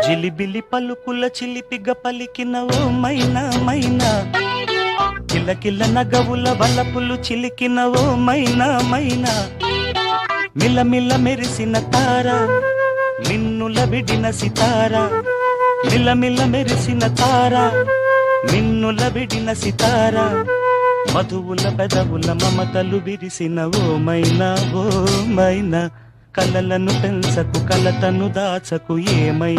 జిలిబిలి పలుకుల చిలిపిగ పలికిన ఓ మైనా మైనా, కిలకిల నగవుల వలపులు చిలికిన ఓ మైనా మైనా, మిలమిల మెరిసిన తార మిన్నుల విడిన సితార, మిలమిల మెరిసిన తార మిన్నుల విడిన సితార, మధువుల పెదవుల మమతలు విరిసిన ఓ మైనా ఓ మైనా, కలలను పెంచకు కలతను దాచకు ఏమై